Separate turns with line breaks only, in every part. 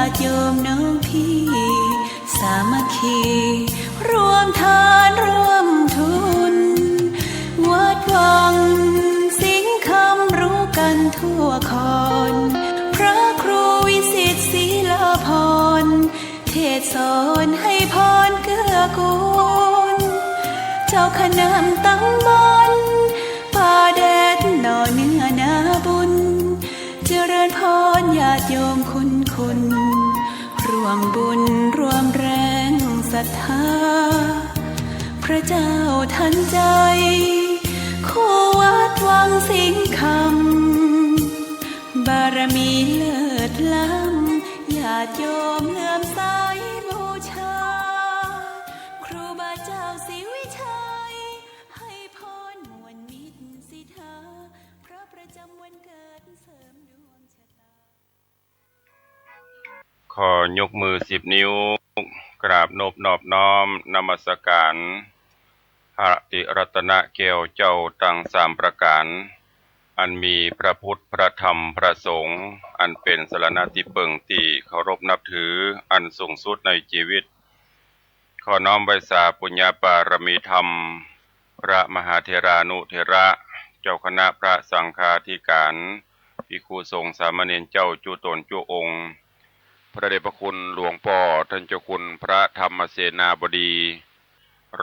ติโยมน้องพี่สามัคคีรวมทานร่วมทุนวัดวังสิงห์คำรู้กันทั่วคอนพระครูวิสิตศรีลาภรณ์เทศสอนให้พรเกื้อกูลเจ้าคณะตำบลป่าแดดหน่อเนื้อนาบุญเจริญพรญาติโยมคุณร่วมบุญร่วมแรงศรัทธาพระเจ้าทันใจคู่วัดวังสิงห์คำบารมีเลิศล้ำญาติโยมเลื่อมใสบูชาครูบาเจ้าศรีวิชัยให้พรมวลมิตรสิทธาพระประจำวันเกิดเสริมดวงชะตา
ขอยกมือ10 นิ้วกราบนอบน้อมนมัสการพระติรัตนแก้วเจ้าตั้ง3 ประการอันมีพระพุทธพระธรรมพระสงฆ์อันเป็นสรณะที่เบิ่งที่เคารพนับถืออันสูงสุดในชีวิตขอน้อมไว้สาปุญญาบารมีธรรมพระมหาเถรานุเถระเจ้าคณะพระสังฆาธิการภิกขุสงฆ์สามเณรเจ้าจุตนจุองค์พระเดชพระคุณหลวงพ่อท่านเจ้าคุณพระธรรมเสนาบดี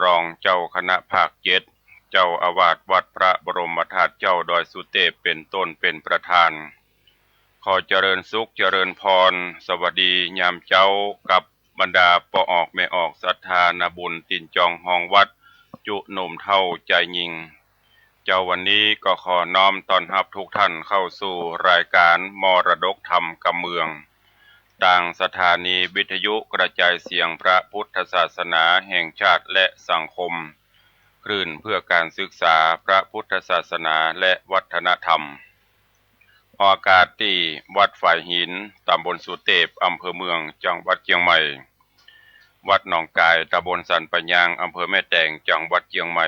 รองเจ้าคณะภาค7เจ้าอาวาสวัดพระบรมธาตุเจ้าดอยสุเทพเป็นต้นเป็นประธานขอเจริญสุขเจริญพรสวัสดียามเจ้ากับบรรดาปอออกแม่ออกศรัทธานาบุญตินจองห้องวัดจุหนุ่มเท่าใจยิงเจ้าวันนี้ก็ขอน้อมต้อนรับทุกท่านเข้าสู่รายการมรดกธรรมกำเมืองต่างสถานีวิทยุกระจายเสียงพระพุทธศาสนาแห่งชาติและสังคมคลื่นเพื่อการศึกษาพระพุทธศาสนาและวัฒนธรรมออกอากาศที่วัดฝ่ายหินตำบลสุเทพอำเภอเมืองจังหวัดเชียงใหม่วัดหนองกายตำบลสันปะยางอำเภอแม่แตงจังหวัดเชียงใหม่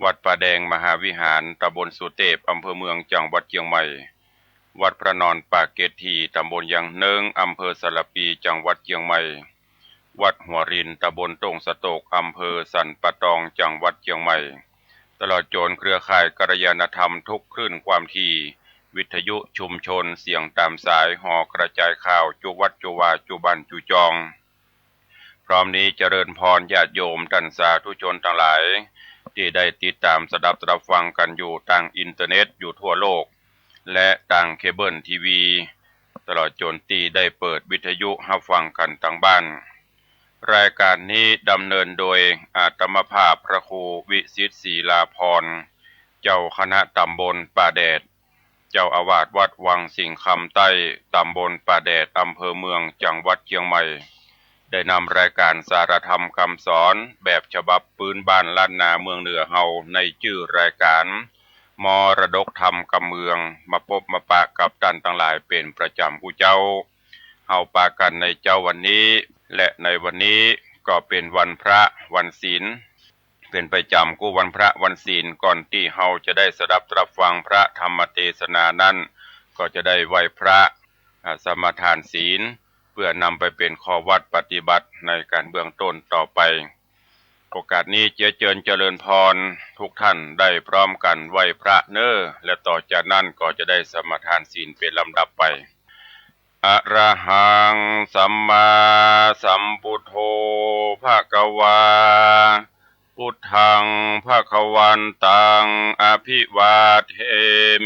วัดป่าแดงมหาวิหารตำบลสุเทพอำเภอเมืองจังหวัดเชียงใหม่วัดพระนอนปากเกตีตำบลยางเนิงอำเภอสระปีจังหวัดเชียงใหม่วัดหัวรินตำบลตงสะโตกอำเภอสันปะตองจังหวัดเชียงใหม่ตลอดจนเครือข่ายกัลยาณธรรมทุกคลื่นความถี่วิทยุชุมชนเสียงตามสายหอกระจายข่าวจุวัดจุวาจุบันจุจองพร้อมนี้เจริญพรญาติโยมท่านสาธุชนทั้งหลายที่ได้ติดตามสดับรับฟังกันอยู่ทางอินเทอร์เน็ตอยู่ทั่วโลกและทางเคเบิลทีวีตลอดจนที่ได้เปิดวิทยุรับฟังกันทางบ้านรายการนี้ดำเนินโดยอาตมภาพพระครูวิสิตศรีลาภรณ์เจ้าคณะตำบลป่าแดดเจ้าอาวาสวัดวังสิงห์คำใต้ตำบลป่าแดดอำเภอเมืองจังหวัดเชียงใหม่ได้นำรายการสารธรรมคำสอนแบบฉบับพื้นบ้านล้านนาเมืองเหนือเฮาในชื่อรายการมรดกธรรมกำเมืองมาพบมาปะกับท่านทั้งหลายเป็นประจำผู้เจ้าเฮาปากันในเจ้าวันนี้และในวันนี้ก็เป็นวันพระวันศีลเป็นประจำกู้วันพระวันศีลก่อนที่เฮาจะได้สดับรับฟังพระธรรมเทศนานั้นก็จะได้ไหว้พระสมาทานศีลเพื่อนำไปเป็นข้อวัดปฏิบัติในการเบื้องต้นต่อไปโอกาสนี้เจริญพรทุกท่านได้พร้อมกันไหว้พระเน้อและต่อจากนั้นก็จะได้สมาทานศีลเป็นลำดับไปอะระหังสัมมาสัมพุทโธภะคะวาพุทธังภะคะวันตังอภิวาเท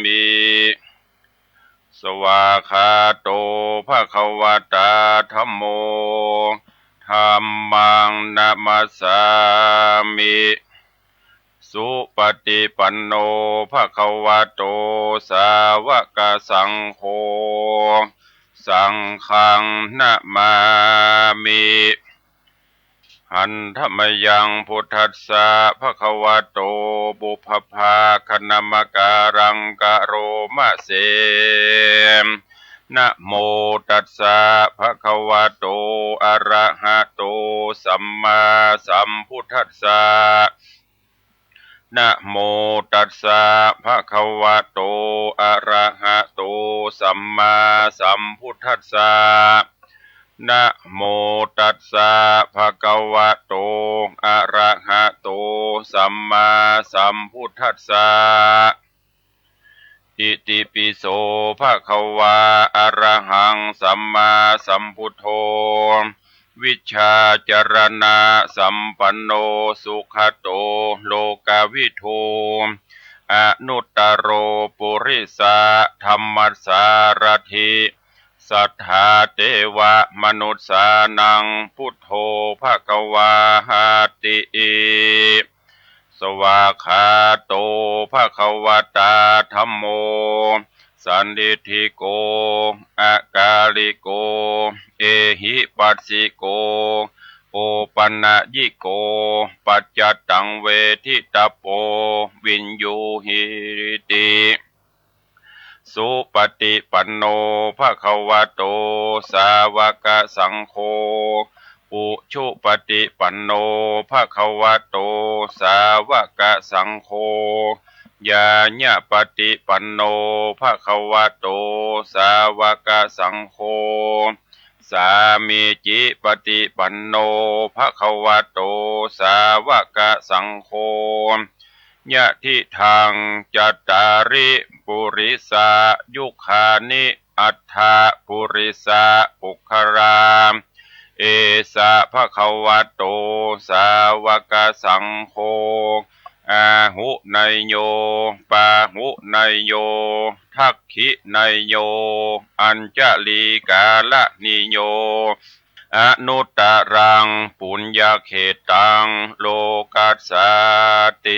มิสวากขาโตภะคะวะตาธัมโมธัมมังนะมัสสามิสุปฏิปันโนภะคะวะโตสาวกสังโฆสังฆังนะมามิหันธมยังพุทธัสสะภะคะวะโตบุพพาคณมการังกะโรมะเสนะโมตัสสะภะคะวะโตอะระหะโตสัมมาสัมพุทธัสสะนะโมตัสสะภะคะวะโตอะระหะโตสัมมาสัมพุทธัสสะ นะโมตัสสะภะคะวะโตอะระหะโตสัมมาสัมพุทธัสสะอิติปิโสภะคะวะอะระหังสัมมาสัมพุทโธวิชชาจรณะสัมปันโนสุขโตโลกวิทูอนุตตโรปุริสะธรรมสารถิสัทธาเทวะมนุษสานังพุทโธภควาหาติสวากขาโตภควตาธัมโมสันทิฏฐิโกอากาลิโกเอหิปัสสิโกโอปัญญิโกปัจจตังเวทิตาโปวินยูหิติสุปฏิปันโนภะคะวะโตสาวกสังโฆปุชุปฏิปันโนภะคะวะโตสาวกสังโฆญาญะปฏิปันโนภะคะวะโตสาวกสังโฆสามีจิปฏิปันโนภะคะวะโตสาวกสังโฆยะทิทางจัตตาริปุริสายุคานิอัฏฐปุริสาปุครามเอสะภะคะวะโตสาวกสังโฆอาหุไนโยปาหุไนโยทักขิไนโยอัญจลีกาลนิโยอนุตตรังปุญญเขตังโลกัสสติ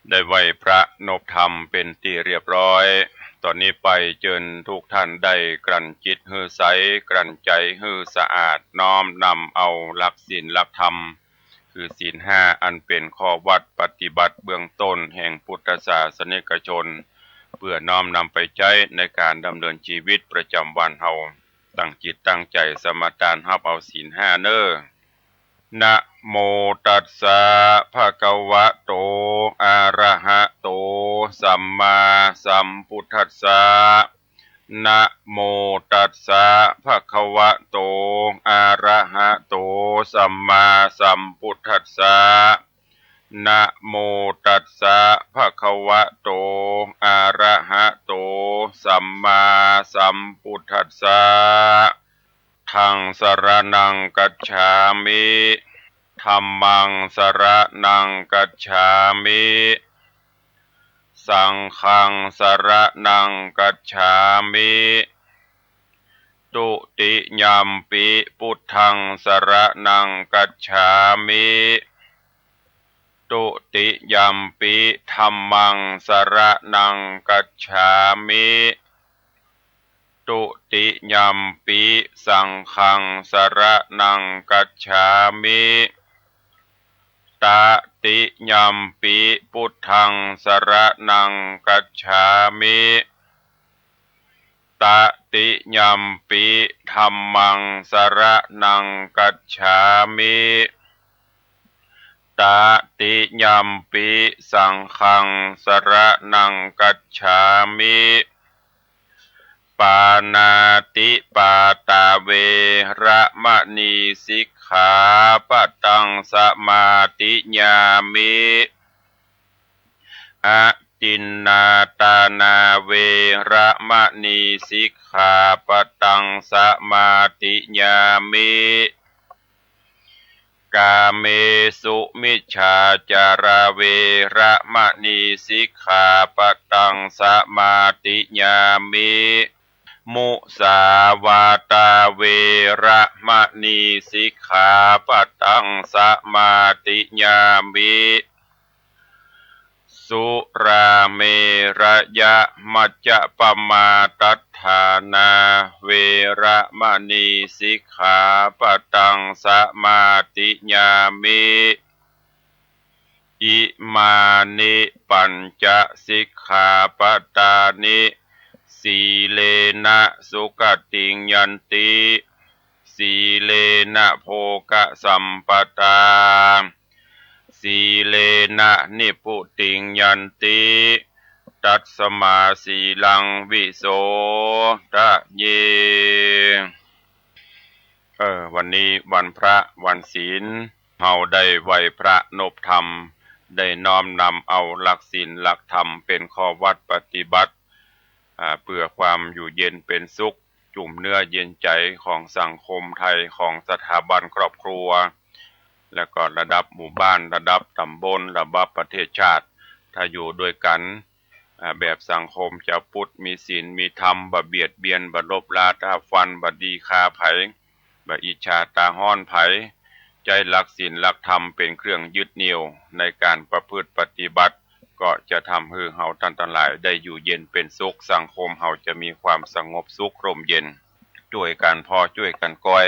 ได้ไหวพระนบธรรมเป็นที่เรียบร้อยตอนนี้ไปเจิญทุกท่านได้กลั่นจิตฮือใสกลั่นใจฮือสะอาดน้อมนำเอาหลักศีลหลักธรรมคือศีลห้าอันเป็นข้อวัดปฏิบัติเบื้องต้นแห่งพุทธศาสนิกชนเพื่อน้อมนำไปใช้ในการดำเนินชีวิตประจำวันเฮาตั้งจิตตั้งใจสมาทานรับเอาศีลห้าเน้อนะโมตัสสะภะคะวะโตอะระหะโตสัมมาสัมพุทธัสสะนะโมตัสสะภะคะวะโตอะระหะโตสัมมาสัมพุทธัสสะนะโมตัสสะภะคะวะโตอะระหะโตสัมมาสัมพุทธัสสะทังสรณังกัจฉามิธัมมังสรณังกัจฉามิสังฆังสรณังกัจฉามิตุติยัมปิพุทธังสรณังกัจฉามิตุติยัมปิธัมมังสรณังกัจฉามิตุติยัมปิสังฆังสรณังกัจฉามิตติยัมปิพุทธังสรณังกัจฉามิตติยัมปิธัมมังสรณังกัจฉามิตติยัมปิสังฆังสรณังกัจฉามิปานาติปาตาเวระมะนีสิกขาปะตังสมาติญามิอะตินนาตานาเวระมะนีสิกขาปะตังสมาติญามิกาเมสุมิจฉาจาราเวระมะนีสิกขาปะตังสมาติญามิมุสาวาตาเวระมะนีสิกขาปะตังสมาติญามิสุราเมระยะมัจจะปมาตัฏฐานาเวระมะนีสิกขาปะตังสมาติญามิอิมานิปัญจสิกขาปทานิสีเลนะสุขติงยันติสีเลนะโภคสัมปทาสีเลนะนิพุติงยันติตัสสมาสีลังวิโสทะเย วันนี้วันพระวันศีลเฮาได้ไหว้พระนบธรรมได้น้อมนำเอาหลักศีลหลักธรรมเป็นข้อวัดปฏิบัติเพื่อความอยู่เย็นเป็นสุขจุ่มเนื้อเย็นใจของสังคมไทยของสถาบันครอบครัวและก็ระดับหมู่บ้านระดับตำบลระดับประเทศชาติถ้าอยู่ด้วยกันแบบสังคมจะพุทธมีศีลมีธรรมบ่เบียดเบียนบ่ลบลาท่าฟันบ่ดีฆ่าไผบ่อิจฉาตาฮ้อนไผใจรักศีลรักธรรมเป็นเครื่องยึดเหนี่ยวในการประพฤติปฏิบัติก็จะทำให้เฮาท่านทั้งหลายได้อยู่เย็นเป็นสุขสังคมเฮาจะมีความสงบสุขร่มเย็นช่วยกันพอช่วยกันก้อย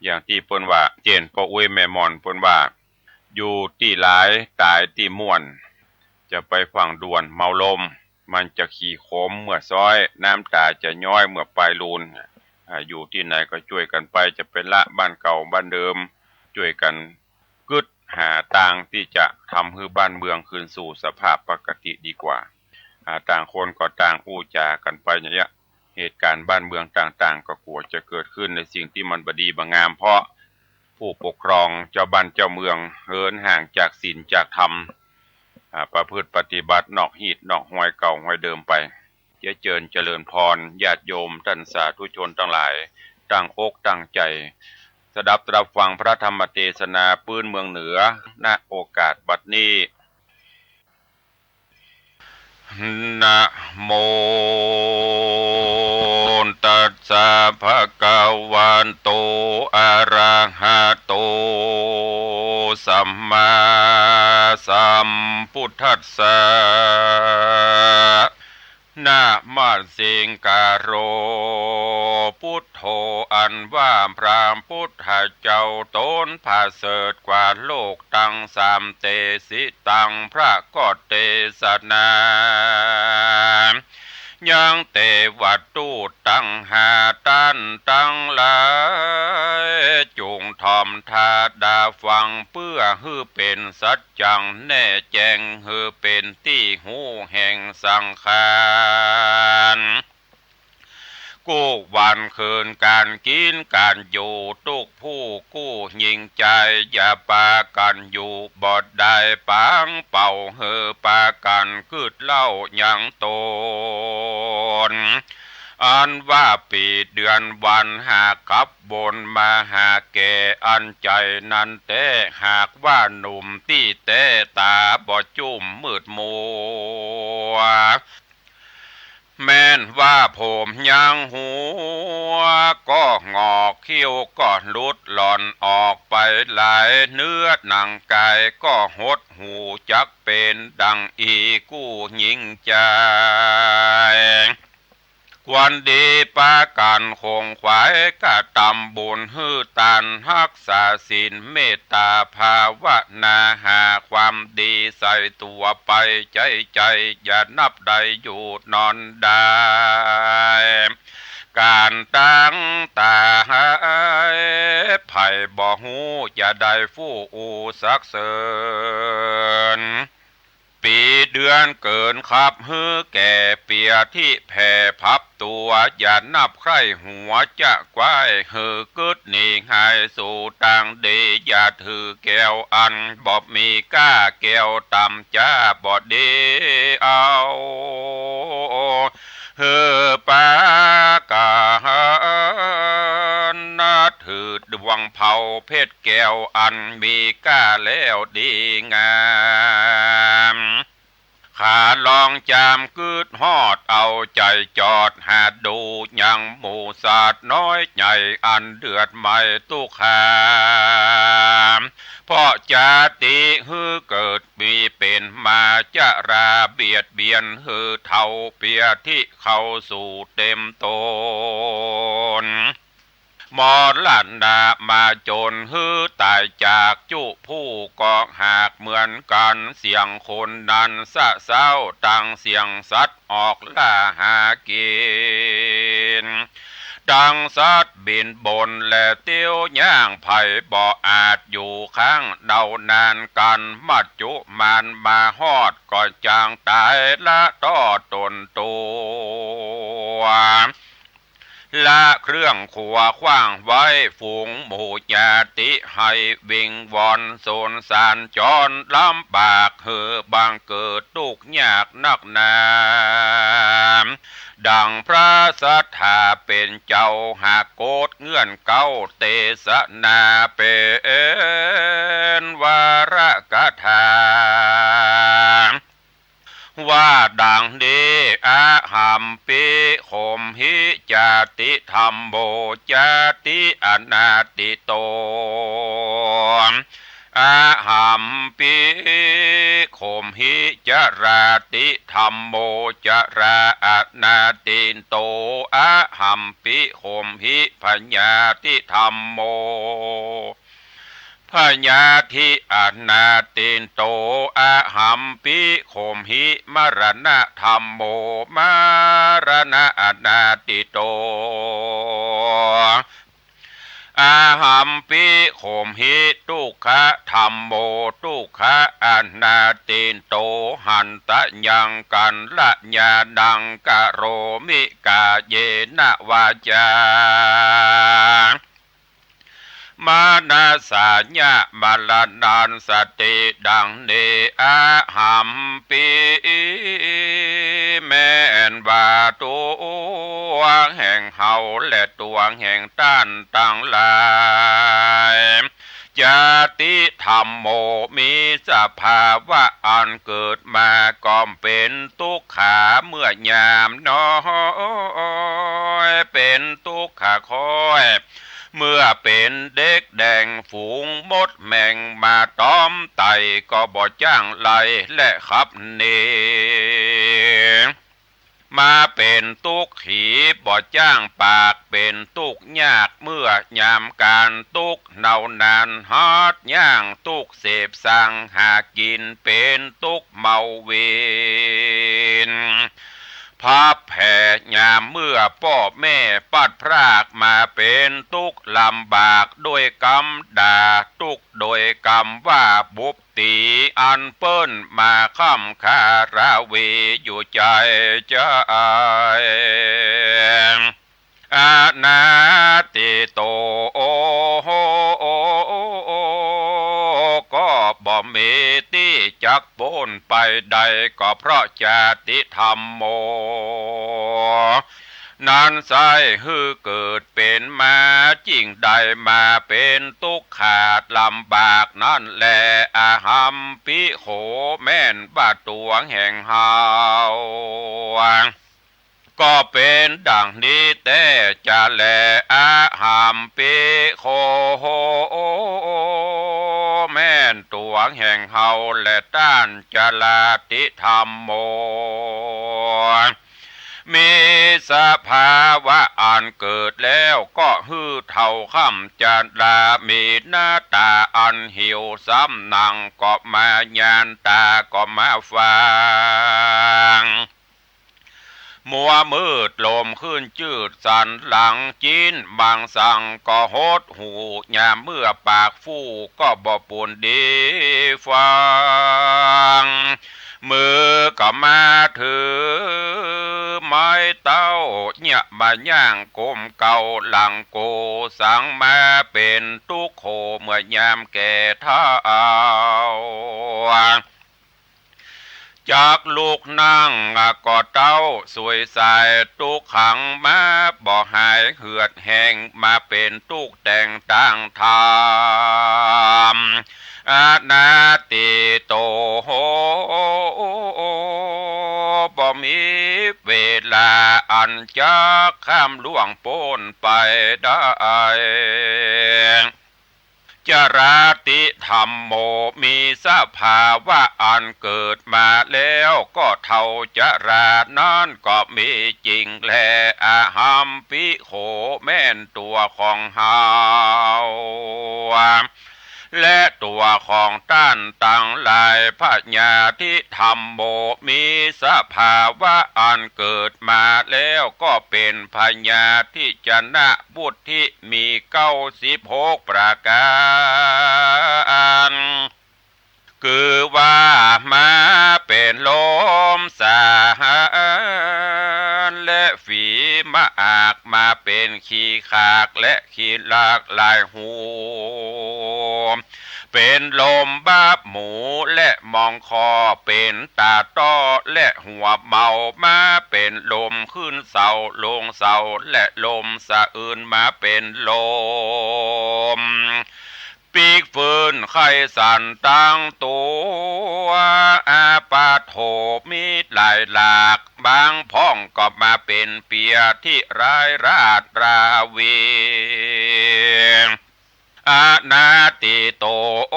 อย่างที่เพิ่นว่าเจนพ่ออุ้ยแม่มอนเพิ่นว่าอยู่ที่หลายตายที่ม่วนจะไปฝั่งด่วนเมาลมมันจะขี่โคมเมื่อซ้อยน้ำตาจะย้อยเมื่อปลายลูนอยู่ที่ไหนก็ช่วยกันไปจะเป็นละบ้านเก่าบ้านเดิมช่วยกันกึดหาทางที่จะทำให้บ้านเมืองคืนสู่สภาพปกติดีกว่าต่างคนก็ต่างอู้จากันไปอย่างเงี้ยเหตุการณ์บ้านเมืองต่างๆก็กลัวจะเกิดขึ้นในสิ่งที่มันบดีบงามเพราะผู้ปกครองเจ้าบ้านเจ้าเมืองเหินห่างจากศีลจากธรรมประพฤติปฏิบัตินอกหีดนอกห้วยเก่าห้วยเดิมไปเจริญพรญาติโยมท่านสาธุชนทั้งหลายตั้งอกตั้งใจสดับตรับฟังพระธรรมเทศนาปื้นเมืองเหนือณโอกาสบัดนี้นะโมตัสสะภะคะวะโตอะระหะโตสัมมาสัมพุทธัสสะนะมาสิงกาโรพุทโธอันว่าพระพุทธเจ้าตนผาเสริฐกว่าโลกตั้งสามเตสิตังพระก็เตสนายังเตวัตตุตั้งหาตันตั้งหลายจุงทอมทาดาฟังเพื่อฮือเป็นสัจจังแน่แจ้งฮือเป็นที่หูแห่งสังขารกู้วันคืนการกินการอยู่ทุกผู้กู้ยิงใจอย่าปากันอยู่บอดได้ปังเป่าเฮือปากันคืดเล่ายังตนอันว่าปีเดือนวันหากขับบนมาหาแก่อันใจนั้นแต่หากว่าหนุ่มที่แต่ตาบ่จุ่มมืดมัวแม้นว่าผมยังหัวก็งอกเขี้ยวก็ลุดหล่อนออกไปหลายเนื้อหนังกายก็หดหูจักเป็นดังอีกู้หญิงใจควรดีปากันคงขวายกะตำบุญฮือตันรักษาศีลเมตตาภาวนาหาความดีใส่ตัวไปใจอย่านับใดอยู่นอนได้การตั้งตาไผ่บ่หูอย่าได้ฟู่อูสักเสริญปีเดือนเกินขับฮือแก่เปียที่แผ่พับตัวอย่านับใครหัวจะกว้ายฮือกึดหนีหายสู่ต่างดีอย่าถือแก้วอันบ่มีก้าแก้วต่ำจ้าบ่ดีเอาฮือปากานาถือดวงเผาเพชรแก้วอันมีก้าแล้วดีงามขาลองจามกึดฮอดเอาใจจอดหาดูยังหมู่ศาสตร์น้อยใหญ่อันเดือดไม่ตุกขามเพราะจาติฮือเกิดมีเป็นมาจะราเบียดเบียนฮือเท่าเปียที่เข้าสู่เต็มตนมอลันดามาจนฮือตายจากจุผู้ก็หากเหมือนกันเสียงคนนั้นสะเศร้าตั้งเสียงสัตว์ออกล่าหากินดังสัตว์บินบนและเตี้ยวย่างไผ่บ่อาจอยู่ข้างเดานานกันมัจจุมันมาฮอดก็จางตายละต้อตนตัว ละเครื่องขัวขว้างไว้ฝูงหมู่ญาติให้วิงวอนโซนสารจรลำบากเหือบางเกิดทุกข์ยากนักหนาดังพระสัทธาเป็นเจ้าหากโกดเงื่อนเก้าเตสนาเป็นวาระกถาว่าดังนี้อาหัมปิโขมหิจาติธรรมโมจาติอนาติโตอาหัมปิโขมหิจาราติธรรมโมจาราอนาติโตอาหัมปิโขมหิพญาติธรรมโมพญาธิอนาตินโตอาหัมปิโขมหิมรณะธรรมโมมรณะอนาติโตอาหัมปิโขมหิทุกขะธรรมโมทุกขะอนาตินโตหันตะยังกันละญาดังกะโรมิกาเยนะวาจามานาสาญะมาลานานสติดังเนอาหัมปิแม่นบาตัวแห่งเฮาและตัวแห่งต้านต่างหลายจาติธรรมโมมีสภาวะอันเกิดมาก่อมเป็นทุกขาเมื่อยามน้อยเป็นทุกขาคอยเมื่อเป็นเด็กแดงฝูงมดแมงมาต้อมไตก็บ่จ้างไล่และขับเนมาเป็นตุกขีบ่จ้างปากเป็นตุกยากเมื่อยามการตุกเนานานฮอดย่างตุกเสพสั่งหากินเป็นตุกเมาเวนพาแผ่ยามเมื่อพ่อแม่ปัดพรากมาเป็นทุกข์ลำบากด้วยกรรมด่าทุกข์โดยกรรมว่าบุบตีอันเปิ้นมาค้ำคาราเวอยู่ใจใจอานาติโตโอโหก็บ่มีที่จักพ้นไปใดก็เพราะจาติธรรมโมนั้นไซฮือเกิดเป็นมาจริงใดมาเป็นทุกข์ขาดลำบากนั่นแลอาหัมปิโขแม่นบาตัวแห่งเฮาก็เป็นดังนี้แต่จะแลอาหัมปิโขแม่นตัวแห่งเฮาและต้านจลาติธรรมโมมีสภาวะอันเกิดแล้วก็ฮือเท่าค่ำจันลามีหน้าตาอันหิวซ้ำหนังก็มาญาณตาก็มาฟังมัวมืดลมขึ้นจืดสันหลังจีนบางสั่งก็โหดหูยามเมื่อปากฟู่ก็บ่ปวนดีฟังมือก็มาถือไม้เต้าเนี่ยมาย่างกลมเก่าหลังโกสังมาเป็นตุกโขเมื่อยามแก่เท้าจากลูกนั่งก็เต้าสวยใสตุกขังมาบ่หายเหือดแห้งมาเป็นตุกแต่งตั้งธรรมอานาติโตโหบ่มีเวลาอันจะข้ามล่วงพ้นไปได้จราติธรรมโมมีสภาวะอันเกิดมาแล้วก็เท่าจรานั้นก็มีจริงแลอาหัมปิโขแม่นตัวของเฮาและตัวของต้านต่างหลายพญาธิธรรมโมมีสภาวะอันเกิดมาแล้วก็เป็นพญาธิจนะบุตรที่มี96ประการคือว่ามาเป็นลมสาและฝี มาอากมาเป็นขี้ขากและขี้ลากลายหูเป็นลมบ้าหมูและมองคอเป็นตาต้อและหัวเมามาเป็นลมขึ้นเสาลงเสาและลมสะอื่นมาเป็นลมปีกฟืนไข่สันตั้งตัวอาปาโถมีหลายหลากบางพ้องก็มาเป็นเปียที่ร้ายราดราวีอาณาติโตโอ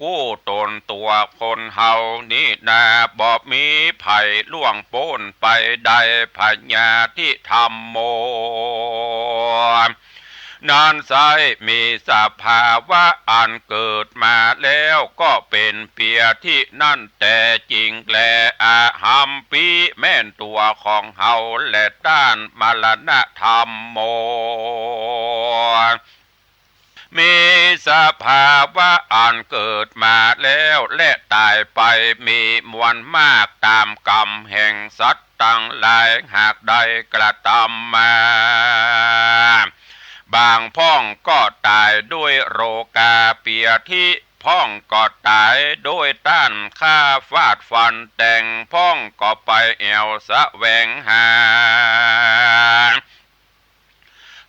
กู้ตนตัวคนเฮานี่นาบอบมีไผ่ล่วงโป้นไปได้พญาที่ธรรมโมนานไซมีสภาวะอันเกิดมาแล้วก็เป็นเปียที่นั่นแต่จริงแลอาหัมปีแม่นตัวของเฮาและด้านมรณะธรรมโมมีสภาวะอันเกิดมาแล้วและตายไปมีมวลมากตามกรรมแห่งสัตว์ตั้งหลายหากได้กระทำมาบางพ้องก็ตายด้วยโรคาเปียที่พ้องก็ตายด้วยต้านฆ่าฟาดฟันแต่งพ้องก็ไปแอวแสวงหา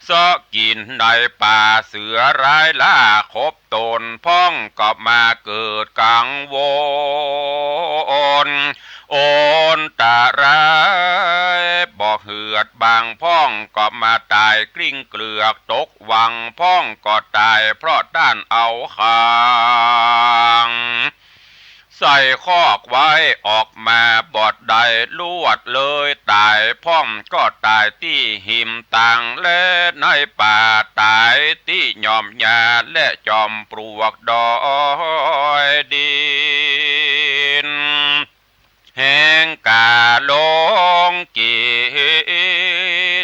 ซอกินในป่าเสือร้ายล่าคบตนพ้องก็มาเกิดกังวลโอนตาร้ายบ่เหือดบางพ้องก็มาตายกลิ้งเกลือกตกวังพ้องก็ตายเพราะด้านเอาคางใส่คอกไว้ออกมาบอดใดลวดเลยตายพ้องก็ตายที่หิมต่างและในป่าตายที่ยอมยาและจอมปลวกดอยดินแห่งกาลงกิ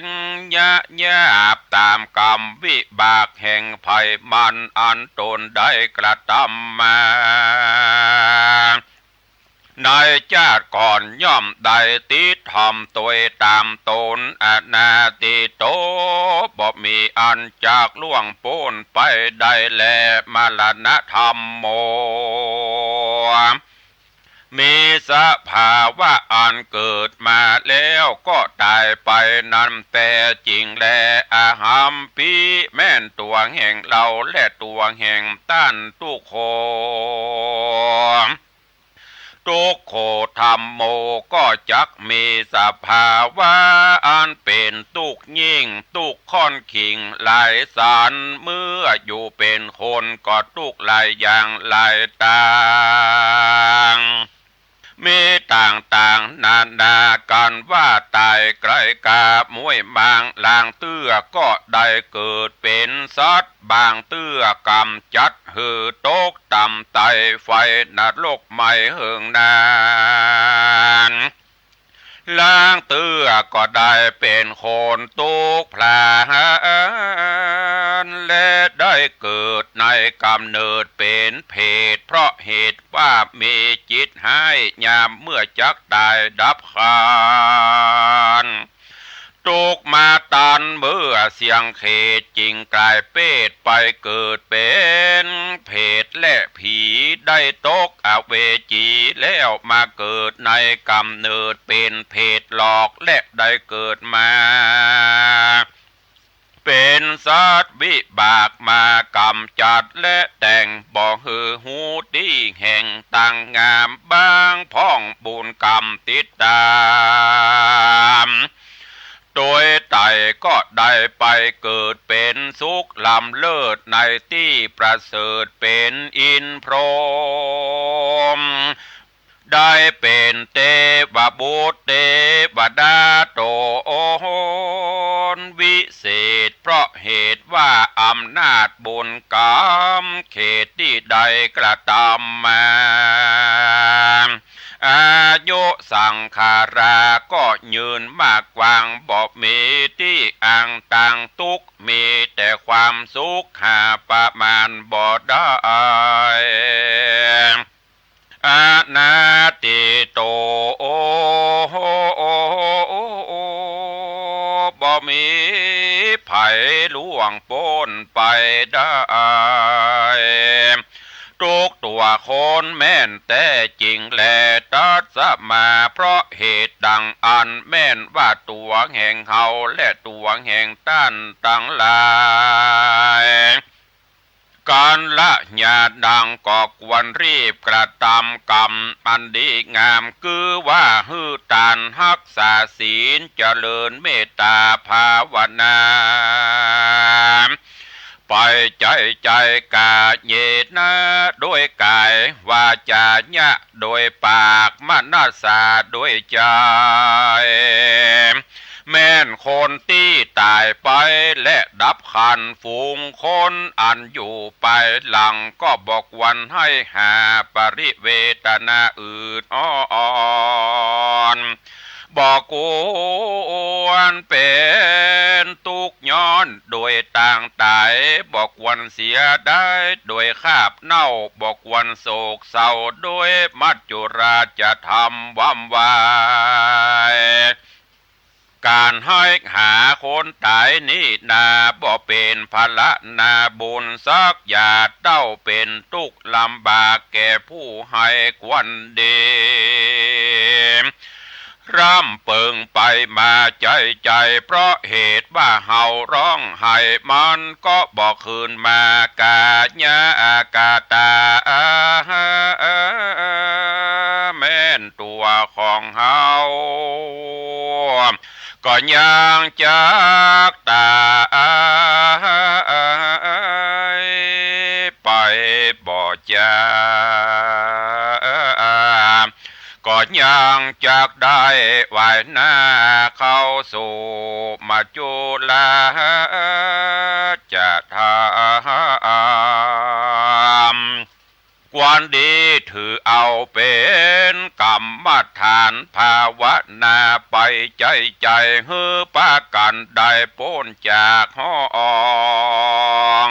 นยะยาบตามกรรมวิบากแห่งภัยมันอันตนได้กระทำมาในชาติก่อนย่อมได้ติดทำตัวตามตนอนาติโตบ่มีอันจากล่วงโป้นไปได้แลมรณะธรรมโมมีสภาวะอันเกิดมาแล้วก็ตายไปนั้นแต่จริงแลอาหัมปีแม่นตัวแห่งเราและตัวแห่งต้านทุกโคทุกโคธรรมโมก็จักมีสภาวะอันเป็นทุกยิ่งทุกค่อนขิงหลายสารเมื่ออยู่เป็นคนก็ทุกหลายอย่างหลายต่างมีต่างนานากันว่าตายไกลกามวยบางลางเตื้อก็ได้เกิดเป็นสัตว์บางเตื้อกำจัดหือตกต่ำไตไฟนรกไม่เหิงนานล้างเตื้อก็ได้เป็นคนตุกพลานและได้เกิดในกำเนิดเป็นเพศเพราะเหตุว่ามีจิตให้ยามเมื่อจักตายดับขันตุกมาตันเมื่อเสียงเขตจริงกลายเป็ดไปเกิดเป็นเพศและผีได้ตกอเวจีแล้วมาเกิดในกำเนิดเป็นเพศหลอกและได้เกิดมาเป็นสัตว์วิบากมากำจัดและแต่งบ่ฮือหูดีแห่งต่างงามบางพ้องบุญกรรมติดตามโดยไตก็ได้ไปเกิดเป็นสุขลำเลิศในที่ประเสริฐเป็นอินพรหมได้เป็นเทวบุตรเทวดาโตนวิเศษเพราะเหตุว่าอำนาจบุญกรรมเขตที่ใดกระทำมาอายุสังขาราก็ยืนมากกว่างบอกมีที่อ่างต่างทุกมีแต่ความสุขหาประมาณบ่ได้อานาติโต มีไผล่วงพ้นไปได้ทุกตัวคนแม่นแต่จริงแลตัดสมาเพราะเหตุดังอันแม่นว่าตัวแห่งเขาและตัวแห่งต้านตั้งหลายการละญาดังก็ควรรีบกระทำกรรมอันดีงามคือว่าฮือตานรักษาศีลเจริญเมตตาภาวนาปล่อยใจกาเยนะโดยกายวาจาญะโดยปากมนาสาโดยใจแม่นคนที่ตายไปและดับขันฝูงคนอันอยู่ไปหลังก็บอกวันให้หาปริเวทนาอื่นอ่อนบอกกวนเป็นทุกย้อนโดยต่างตายบอกวันเสียได้โดยคาบเน่าบอกวันโศกเศร้าโดยมัจจุราจะทำว่ำวายการให้หาคนตายนี่นาบ่เป็นภาระนาบุญสักอย่าเต้าเป็นทุกข์ลำบากแก่ผู้ให้ควันดีร่ำเปิงไปมาใจเพราะเหตุว่าเฮาร้องไห้มันก็บอกคืนมากาญากาตาแม่นตัวของเฮาก็ยังจากตาไปบ่จาก็ยังจากได้ไหวหน้าเข้าสู่มาจุลาจะทำความดีถือเอาเป็นกรรมฐานภาวนาไปใจฮือปากันได้พ้นจากห้อง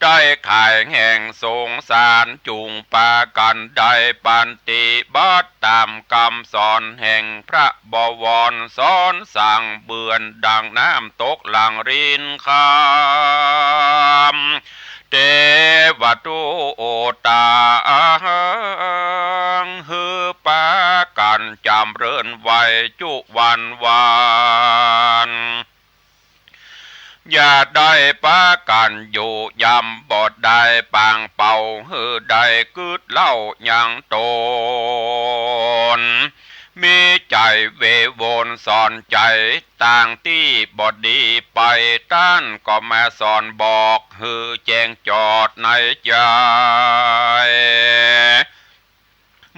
ได้ขายแห่งสงสารจุงปากันได้ปันติบัตตามคำสอนแห่งพระบวรสอนสั่งเบือนดังน้ำตกหลังรินคำเทวตุโอตาฮือปากันจำเริญไว้จุวันอย่าได้ปากันอยู่ยำบอดได้ปางเป่าฮือได้กึดเล่ายังโตนมีใจเวโวนสอนใจต่างที่บอดดีไปต้านก็มาสอนบอกฮือแจ้งจอดในใจ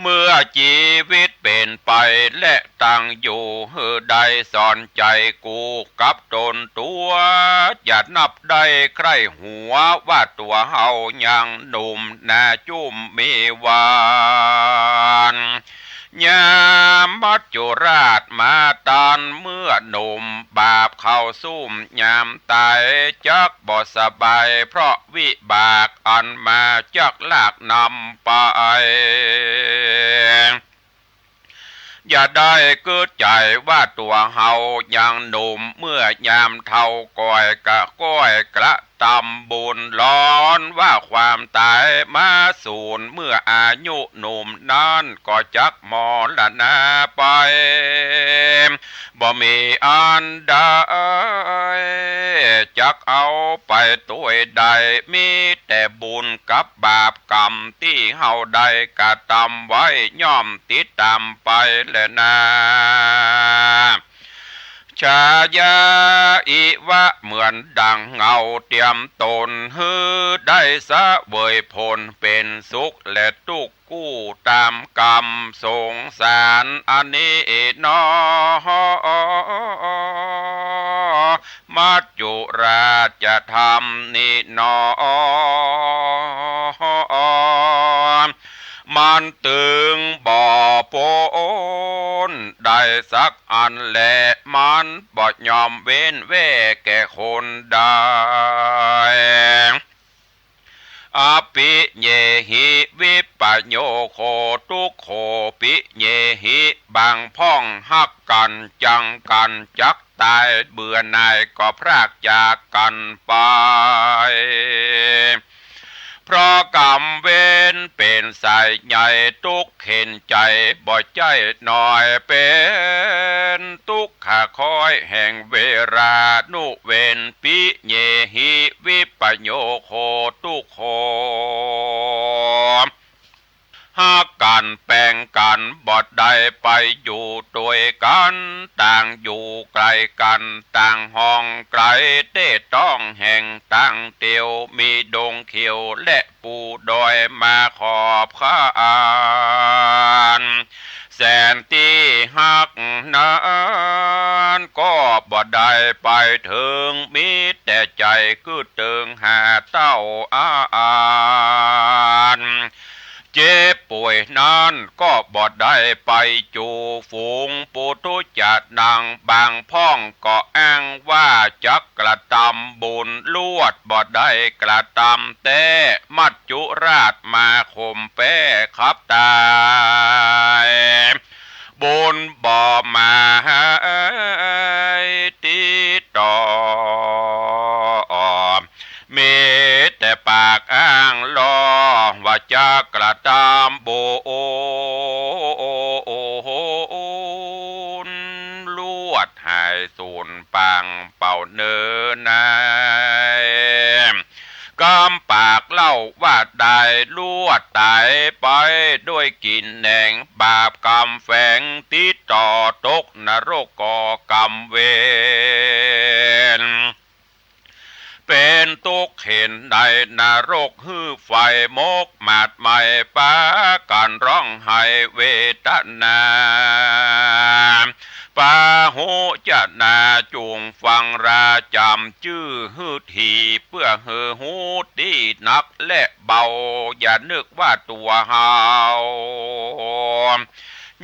เมื่อชีวิตเป็นไปและตั้งอยู่ฮือใดสอนใจกูกับตนตัวอย่านับได้ใครหัวว่าตัวเฮายังหนุ่มนาจุ่มมีวานยามมัจจุราชมาตานเมื่อหนุ่มบาปเข้าซุ่มยามตายจักบ่สบายเพราะวิบากอันมาจักลากนำไปอย่าได้เกิดใจว่าตัวเฮายังหนุ่มเมื่อยามเท่าก้อยกระตำบุญร้อนว่าความตายมาสูญเมื่ออายุหนุ่มนั้นก็จักมรณะไปบ่มีอันใดจักเอาไปตัวใดมีแต่บุญกับบาปกรรมที่เฮาได้กระทำไว้ย่อมติดตามไปแลนะชายาอิวะเหมือนดังเงาเตรียมตนฮือได้สะเวยผลเป็นสุขและทุกข์กู้ตามกรรมสงสารอันนี้นอมัจจุราชธรรมนินอมันตึงบ่อโปนได้สักอันแหละมันบ่ยอมเว้นแว่แก่คนได้อภิเยหิวิปัญโยโคทุกโขปิเยหิบางพ่องหักกันจังกันจัก ตายเบื่อหน่ายก็พรากจากกันไปเพราะกรรมเวรเป็นสายใหญ่ทุกเห็นใจบ่ใจหน่อยเป็นทุกขคอยแห่งเวรานุเวนปิเยหิวิปโยโคทุกโคหากกันแป่งกันบ่ได้ไปอยู่ด้วยกันต่างอยู่ไกลกันต่างห้องไกลเต้ต้องแห่งต่างเตียวมีดงเขียวและปูดอยมาขอบข้านแสนที่หักนั้นก็บ่ได้ไปถึงมีแต่ใจคือเติงหาเต้าเจ็บป่วยนั้นก็บ่ได้ไปจูฝูงปุถุจัดนางบางพ่องก็อ้างว่าจักกระทำบุญลวดบ่ได้กระทำแต่มัจจุราชมาข่มแป้ขับตายบุญบ่มาติดต่อมีแต่ปากอ้างลอว่าจะกระทำบุญลวดหายสูญปังเป่าเนินนายกำปากเล่าว่าได้ลวดตายไปด้วยกินแหน่งบาปกรรมแฝงติดต่อตกนรกก่อกรรมเวรเป็นตุกเห็นในนรกฮือไฟมกหมาดไม่ปาการร้องไห้เวทนาปาหูจะนาจุงฟังราจำชื่อฮือทีเพื่อเฮือหูดีนักและเบาอย่านึกว่าตัวเฮา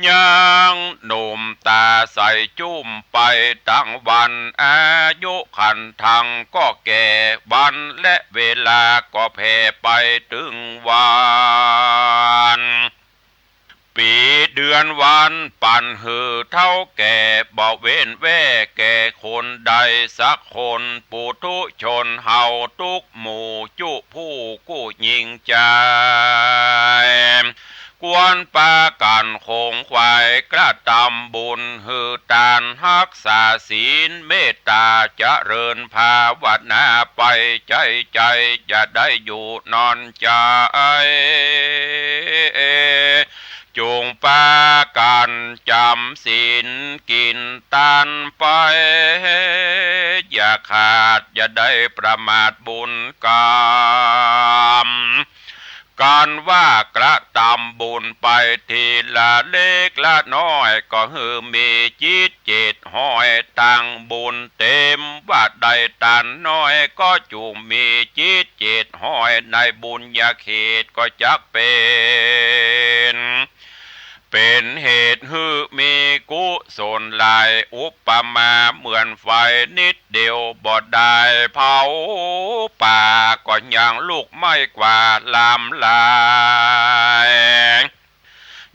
ยังหนุ่มตาใสจุ้มไปตั้งวันอายุขันทังก็แก่วันและเวลาก็แผ่ไปถึงวันปีเดือนวันปั่นหือเท่าแก่บ่เว้นแว่แก่คนใดสักคนปุถุชนเฮาทุกหมู่จุผู้กู้ยิ่งใจกวนปากันคงควายกระทำบุญหือตานรักษาศีลเมตตาเจริญภาวนาไปใจใจจะได้อยู่นอนใจจงปากันจำศีลกินทานไปอย่าขาดอย่าได้ประมาทบุญกรรมการว่ากระทำบุญไปทีละเล็กละน้อยก็ฮือมีจิตเจตห้อยตั้งบุญเต็มว่าใดตันน้อยก็จุงมีจิตเจตห้อยในบุญญาเขตก็จักเป็นเหตุฮือมีกุศลหลายอุปมาเหมือนไฟนิดเดียวบ่ได้เผาป่าก็ยังลูกไม่กว่าลามลาย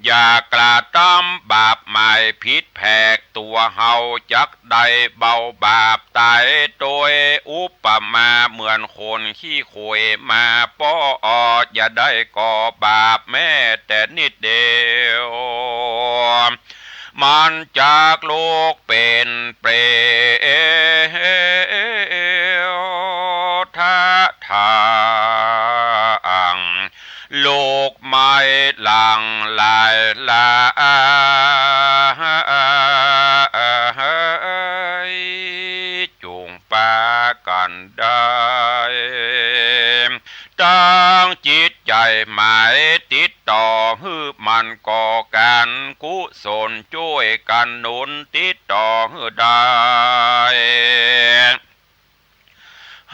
อย่ากระทำบาปหมายผิดแผกตัวเฮาจักได้เบาบาปตายโดยอุปมาเหมือนคนขี้โขยมาป้ออย่าได้ก่อบาปแม้แต่นิดเดียวมันจากโลกเป็นเปรทะทางโลกไม่หลังลายลาจุงปากันได้ตั้งจิตใจหมายติดต่อฮือมันก่อการกุศลช่วยกันหนุนติดต่อฮือได้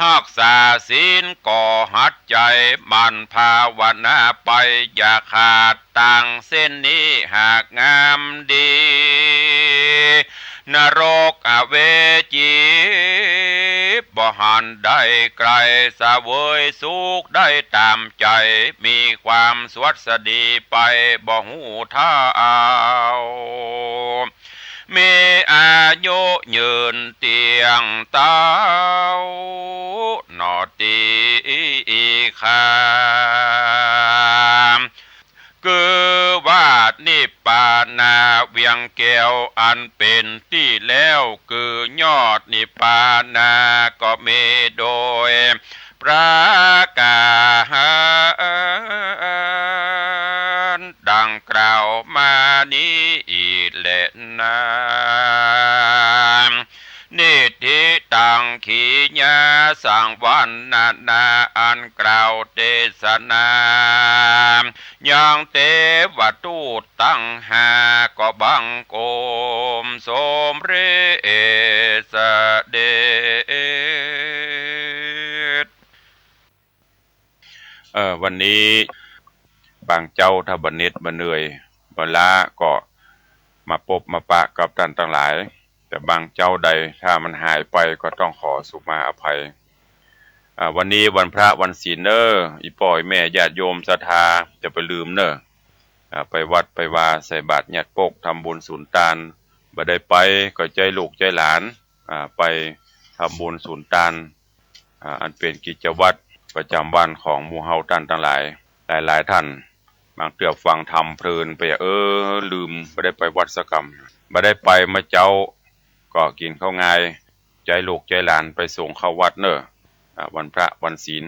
รักษาศีลก่อหัดใจมันภาวนาไปอย่าขาดตังเส้นนี้หากงามดีนรกอเวจีบ่หันได้ไกลสะเวยสุขได้ตามใจมีความสวัสดีไปบ่หูเท่ามีอา โยยืนเตียงเต้านอตีคามคือว่านิพพานาเวียงแก้วอันเป็นที่แล้วคือยอดนิพพานาก็มีโดยประกาศดังกล่าวมานี้แหละนะนิธิตังขีญาสังวันนาอันกล่าวเทศนายังเทวทูตตั้งหาก็บังโกมสมเรสเดชวันนี้บางเจ้าถ้าบันเน็ตบันเหนื่อยบันล้าก็มาพบมาปะกับท่านทั้งหลายแต่บางเจ้าใดถ้ามันหายไปก็ต้องขอสุมาอภัยวันนี้วันพระวันศีลเนออีป่อยแม่ญาติโยมศรัทธาจะไปลืมเนอไปวัดไปวาใส่บาตรญาติโปกทำบุญสุนทานบ่ได้ไปก็ใจลูกใจหลานไปทำบุญสุนทานอันเป็นกิจวัตรประจำวันของหมู่เฮาท่านทั้งหลายหลายท่านบางเตือฟังธรรมเพลินไปลืมบ่ได้ไปวัดสักกรรมบ่ได้ไปมาเจ้าก็กินข้าวงายใจลูกใจหลานไปส่งเข้าวัดเนอะวันพระวันศีล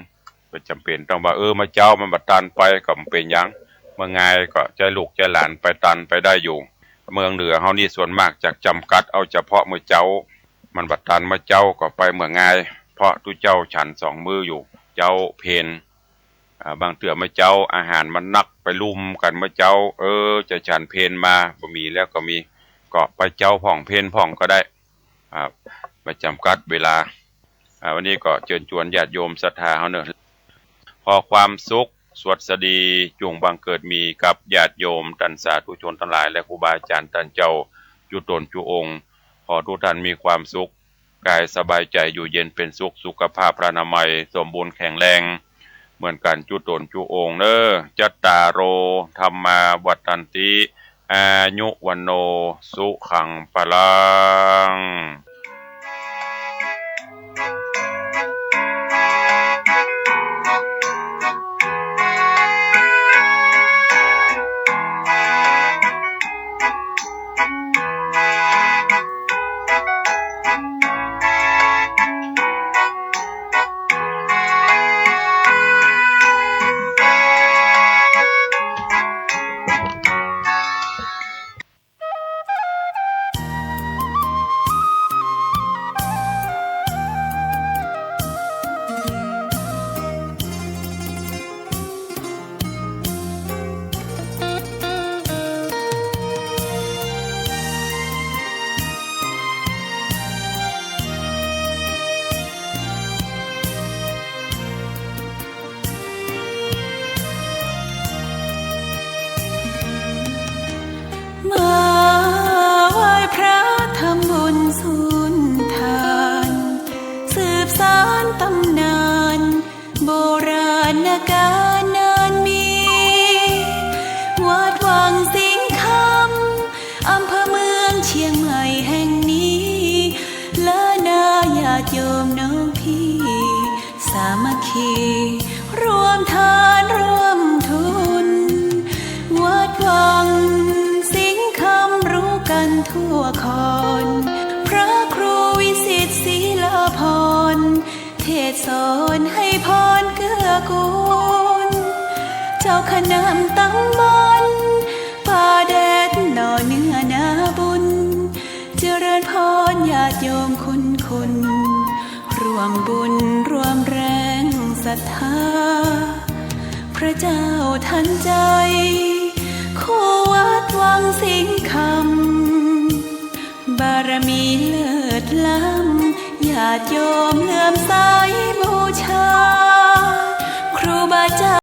ก็จำเป็นต้องว่ามาเจ้ามันบัดตันไปก็เป็นหยังเมื่อไงก็ใจลูกใจหลานไปตันไปได้อยู่เมืองเหนือเฮานี่ส่วนมากจากจำกัดเอาเฉพาะมื้อเจ้ามันบัดตันมื้อเจ้าก็ไปเมื่อไงเพราะทุเจ้าฉัน2 มื้ออยู่เจ้าเพลบางเตือมื้อเจ้าอาหารมันนักไปลุมกันมื้อเจ้าจะฉันเพลมาบ่มีแล้วก็มีก็ไปเจ้าผ่องเพลผ่องก็ได้ไม่จำกัดเวลาวันนี้ก็เชิญชวนญาติโยมศรัทธาเฮาเนอะขอความสุขสวัสดีจงบังเกิดมีกับญาติโยมท่านสาธุชนทั้งหลายและครูบาอาจารย์ท่านเจ้าจุตนจุองค์ขอทุกท่านมีความสุขกายสบายใจอยู่เย็นเป็นสุขสุขภาพพระนามัยสมบูรณ์แข็งแรงเหมือนกันจุตนจุองค์เนอะจัตตาโรธรรมาวัฏันติอายุวันโนสุขังพลัง
ตำนานโบราณกาลนานมีวัดวังสิงคำอำเภอเมืองเชียงใหม่แห่งนี้และนาญาติโยมน้องพี่สามัคคีรวมทานร่วมทุนวัดวังสิงคำรู้กันทั่วคอนพระครูวิสิตศิลาภรณ์เทศสอนให้พรเกื้อกูลเจ้าคณะตำบลป่าแดดหน่อเนื้อนาบุญเจริญพรญาติโยมคุณร่วมบุญร่วมแรงศรัทธาพระเจ้าทันใจคู่วัดวังสิงคำบารมีเลิศล้ำญาติโยมเลื่อมใสบูชาครูบาอาจารย์